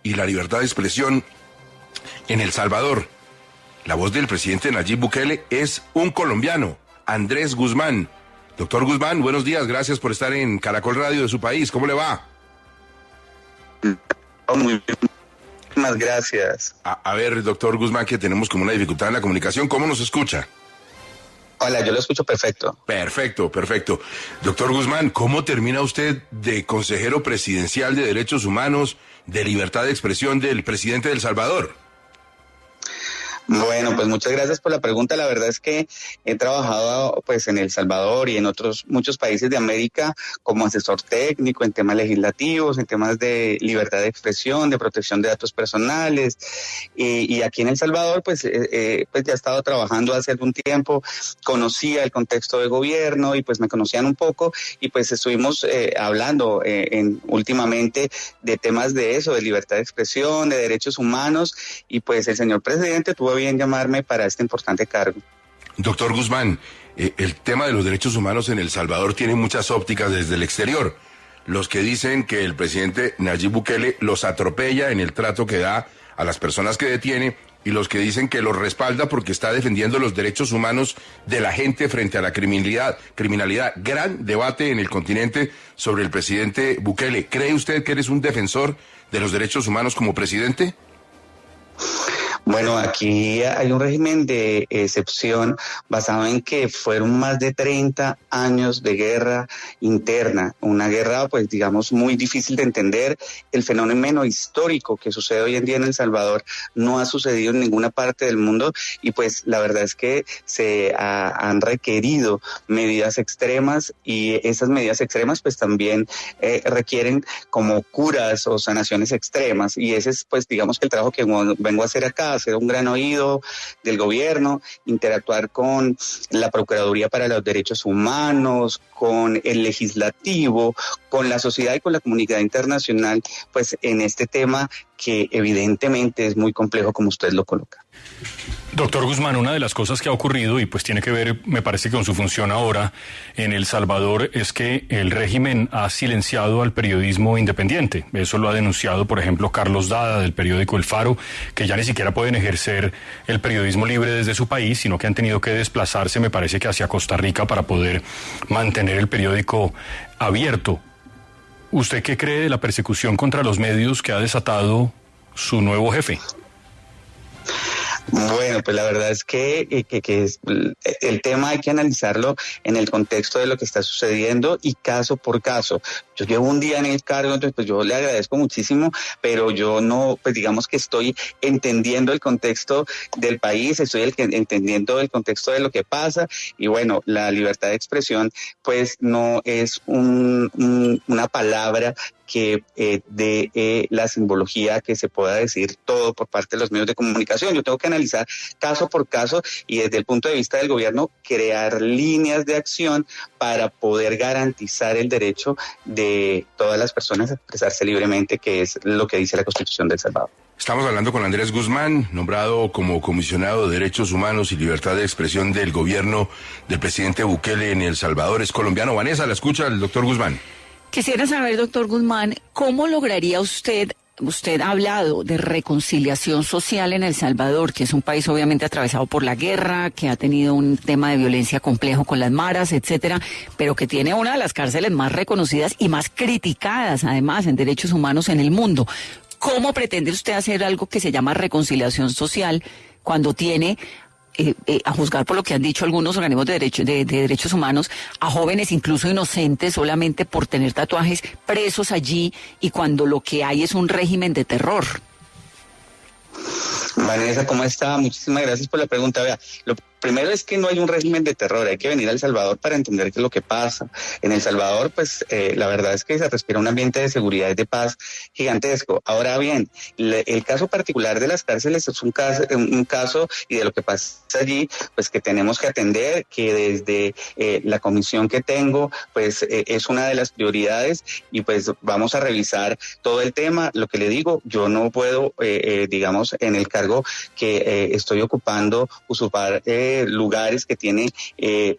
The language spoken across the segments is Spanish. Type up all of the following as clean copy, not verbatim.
y la libertad de expresión en El Salvador. La voz del presidente Nayib Bukele es un colombiano, Andrés Guzmán. Doctor Guzmán, buenos días, gracias por estar en Caracol Radio de su país. ¿Cómo le va? Muy bien, muchas gracias. A ver, doctor Guzmán, que tenemos como una dificultad en la comunicación, ¿cómo nos escucha? Hola, yo lo escucho perfecto. Perfecto. Doctor Guzmán, ¿cómo termina usted de consejero presidencial de Derechos Humanos, de Libertad de Expresión del presidente de El Salvador? Bueno, pues muchas gracias por la pregunta. La verdad es que he trabajado pues en El Salvador y en otros muchos países de América como asesor técnico en temas legislativos, en temas de libertad de expresión, de protección de datos personales. Y aquí en El Salvador pues ya he estado trabajando hace algún tiempo, conocía el contexto de gobierno y pues me conocían un poco y pues estuvimos hablando últimamente de temas de eso, de libertad de expresión, de derechos humanos y pues el señor presidente tuvo bien llamarme para este importante cargo. Doctor Guzmán, el tema de los derechos humanos en El Salvador tiene muchas ópticas desde el exterior. Los que dicen que el presidente Nayib Bukele los atropella en el trato que da a las personas que detiene y los que dicen que los respalda porque está defendiendo los derechos humanos de la gente frente a la criminalidad. Gran debate en el continente sobre el presidente Bukele. ¿Cree usted que eres un defensor de los derechos humanos como presidente? Bueno, aquí hay un régimen de excepción basado en que fueron más de 30 años de guerra interna, una guerra pues digamos muy difícil de entender. El fenómeno histórico que sucede hoy en día en El Salvador no ha sucedido en ninguna parte del mundo y pues la verdad es que se han requerido medidas extremas y esas medidas extremas pues también requieren como curas o sanaciones extremas y ese es pues digamos que el trabajo que vengo a hacer acá, hacer un gran oído del gobierno, interactuar con la Procuraduría para los Derechos Humanos, con el legislativo, con la sociedad y con la comunidad internacional, pues en este tema que evidentemente es muy complejo como usted lo coloca. Doctor Guzmán, una de las cosas que ha ocurrido y pues tiene que ver, me parece que con su función ahora en El Salvador, es que el régimen ha silenciado al periodismo independiente. Eso lo ha denunciado, por ejemplo, Carlos Dada del periódico El Faro, que ya ni siquiera pueden ejercer el periodismo libre desde su país, sino que han tenido que desplazarse, me parece que hacia Costa Rica para poder mantener el periódico abierto. ¿Usted qué cree de la persecución contra los medios que ha desatado su nuevo jefe? Bueno, pues la verdad es que el tema hay que analizarlo en el contexto de lo que está sucediendo y caso por caso. Yo llevo un día en el cargo, entonces pues yo le agradezco muchísimo, pero yo no, pues digamos que estoy entendiendo el contexto del país, estoy entendiendo el contexto de lo que pasa y bueno, la libertad de expresión pues no es una palabra que de la simbología que se pueda decir todo por parte de los medios de comunicación. Yo tengo que analizar caso por caso y desde el punto de vista del gobierno crear líneas de acción para poder garantizar el derecho de todas las personas a expresarse libremente, que es lo que dice la Constitución de El Salvador. Estamos hablando con Andrés Guzmán, nombrado como comisionado de Derechos Humanos y Libertad de Expresión del gobierno del presidente Bukele en El Salvador. Es colombiano. Vanessa, la escucha el doctor Guzmán. Quisiera saber, doctor Guzmán, ¿cómo lograría usted ha hablado de reconciliación social en El Salvador, que es un país obviamente atravesado por la guerra, que ha tenido un tema de violencia complejo con las maras, etcétera, pero que tiene una de las cárceles más reconocidas y más criticadas, además, en derechos humanos en el mundo? ¿Cómo pretende usted hacer algo que se llama reconciliación social cuando tiene, a juzgar por lo que han dicho algunos organismos de derechos humanos, a jóvenes incluso inocentes solamente por tener tatuajes presos allí y cuando lo que hay es un régimen de terror? Vanessa, ¿cómo está? Muchísimas gracias por la pregunta. Vea, lo primero es que no hay un régimen de terror, hay que venir a El Salvador para entender qué es lo que pasa. En El Salvador, pues, la verdad es que se respira un ambiente de seguridad y de paz gigantesco. Ahora bien, el caso particular de las cárceles es un caso y de lo que pasa allí, pues que tenemos que atender, que desde la comisión que tengo, pues es una de las prioridades y pues vamos a revisar todo el tema. Lo que le digo, yo no puedo, digamos, en el cargo que estoy ocupando, usurpar lugares que tiene,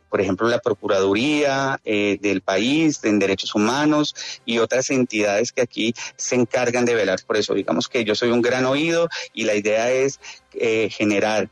por ejemplo, la Procuraduría del país en derechos humanos y otras entidades que aquí se encargan de velar por eso. Digamos que yo soy un gran oído y la idea es generar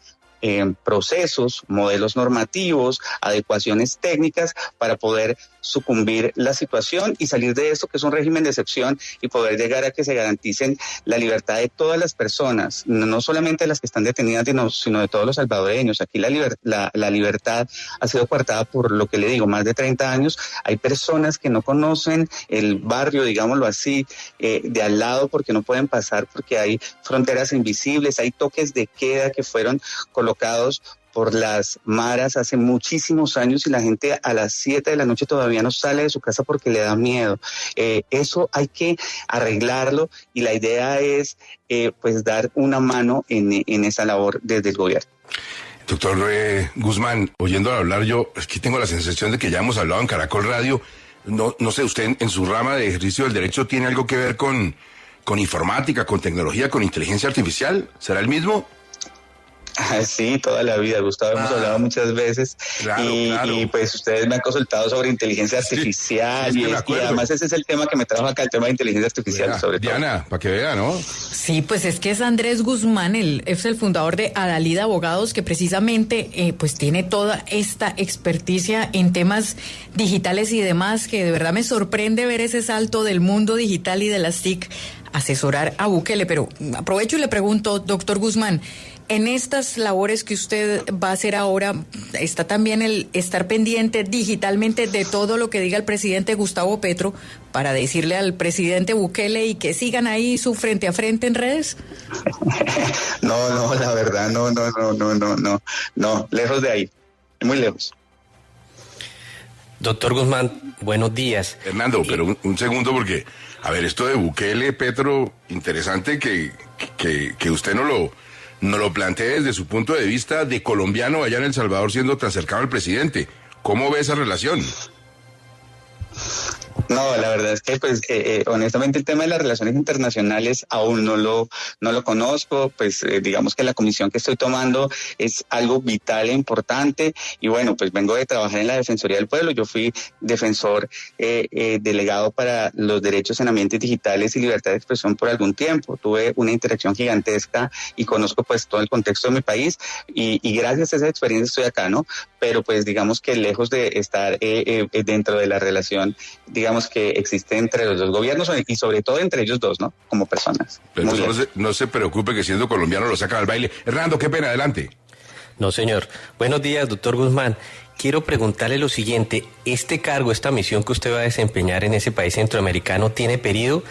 procesos, modelos normativos, adecuaciones técnicas para poder sucumbir la situación y salir de esto que es un régimen de excepción y poder llegar a que se garanticen la libertad de todas las personas, no solamente de las que están detenidas, sino de todos los salvadoreños. Aquí la libertad ha sido coartada por lo que le digo, más de 30 años. Hay personas que no conocen el barrio, digámoslo así, de al lado porque no pueden pasar, porque hay fronteras invisibles, hay toques de queda que fueron colocados por las maras hace muchísimos años y la gente a las 7 de la noche todavía no sale de su casa porque le da miedo. Eso hay que arreglarlo y la idea es pues dar una mano en esa labor desde el gobierno. Doctor Guzmán, oyéndolo hablar yo, aquí tengo la sensación de que ya hemos hablado en Caracol Radio. No sé, usted en su rama de ejercicio del derecho tiene algo que ver con informática, con tecnología, con inteligencia artificial. ¿Será el mismo? Sí, toda la vida, Gustavo, hemos hablado muchas veces claro. Y pues ustedes me han consultado sobre inteligencia artificial y además ese es el tema que me trajo acá, el tema de inteligencia artificial sobre todo. Diana, para que vea, ¿no? Sí, pues es que es Andrés Guzmán, es el fundador de Adalid Abogados, que precisamente pues tiene toda esta experticia en temas digitales y demás, que de verdad me sorprende ver ese salto del mundo digital y de las TIC, asesorar a Bukele. Pero aprovecho y le pregunto, doctor Guzmán, en estas labores que usted va a hacer ahora, ¿está también el estar pendiente digitalmente de todo lo que diga el presidente Gustavo Petro para decirle al presidente Bukele y que sigan ahí su frente a frente en redes? No, la verdad, no, lejos de ahí, muy lejos. Doctor Guzmán, buenos días. Hernando, pero un segundo porque, a ver, esto de Bukele, Petro, interesante que usted no lo plantee desde su punto de vista de colombiano allá en El Salvador siendo tan cercano al presidente. ¿Cómo ve esa relación? No, la verdad es que pues honestamente el tema de las relaciones internacionales aún no lo conozco, pues digamos que la comisión que estoy tomando es algo vital e importante y bueno, pues vengo de trabajar en la Defensoría del Pueblo, yo fui defensor delegado para los derechos en ambientes digitales y libertad de expresión por algún tiempo, tuve una interacción gigantesca y conozco pues todo el contexto de mi país y gracias a esa experiencia estoy acá, ¿no? Pero pues digamos que lejos de estar dentro de la relación, digamos que existe entre los dos gobiernos y sobre todo entre ellos dos, ¿no? Como personas. Pero no se preocupe que siendo colombiano lo saca al baile. Hernando, qué pena, adelante. No, señor. Buenos días, doctor Guzmán. Quiero preguntarle lo siguiente. ¿Este cargo, esta misión que usted va a desempeñar en ese país centroamericano tiene periodo?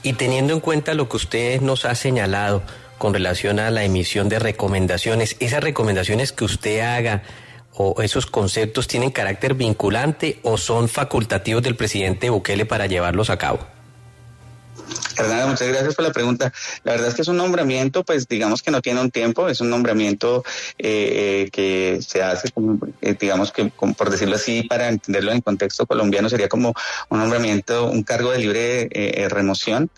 Y teniendo en cuenta lo que usted nos ha señalado con relación a la emisión de recomendaciones, ¿esas recomendaciones que usted haga o esos conceptos tienen carácter vinculante o son facultativos del presidente Bukele para llevarlos a cabo? Hernando, muchas gracias por la pregunta. La verdad es que es un nombramiento, pues digamos que no tiene un tiempo, es un nombramiento que se hace, digamos que por decirlo así, para entenderlo en contexto colombiano, sería como un nombramiento, un cargo de libre remoción.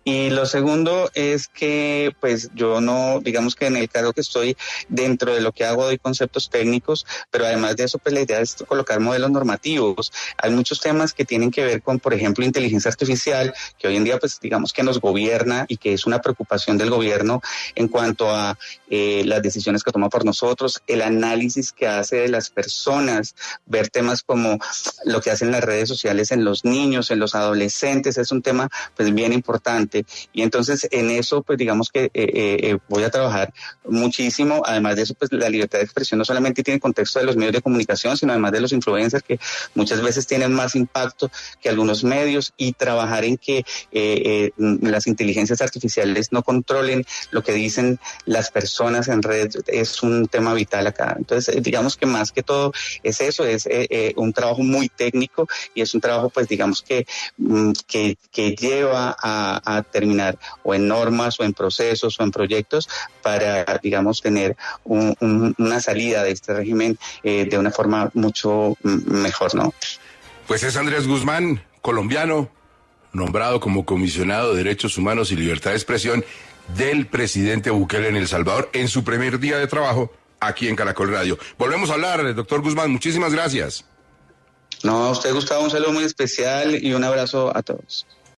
Y lo segundo es que pues yo no, digamos que en el cargo que estoy, dentro de lo que hago doy conceptos técnicos, pero además de eso pues la idea es colocar modelos normativos. Hay muchos temas que tienen que ver con, por ejemplo, inteligencia artificial, que hoy en día pues digamos que nos gobierna y que es una preocupación del gobierno en cuanto a las decisiones que toma por nosotros, el análisis que hace de las personas, ver temas como lo que hacen las redes sociales en los niños, en los adolescentes, es un tema pues bien importante y entonces en eso pues digamos que voy a trabajar muchísimo. Además de eso pues la libertad de expresión no solamente tiene contexto de los medios de comunicación, sino además de los influencers que muchas veces tienen más impacto que algunos medios y trabajar en que las inteligencias artificiales no controlen lo que dicen las personas en red es un tema vital acá. Entonces, digamos que más que todo es eso, es un trabajo muy técnico y es un trabajo, pues digamos que lleva a terminar o en normas o en procesos o en proyectos para, digamos, tener una salida de este régimen de una forma mucho mejor, ¿no? Pues es Andrés Guzmán, colombiano, nombrado como comisionado de Derechos Humanos y Libertad de Expresión del presidente Bukele en El Salvador en su primer día de trabajo aquí en Caracol Radio. Volvemos a hablar, doctor Guzmán, muchísimas gracias. No, a usted, Gustavo, un saludo muy especial y un abrazo a todos.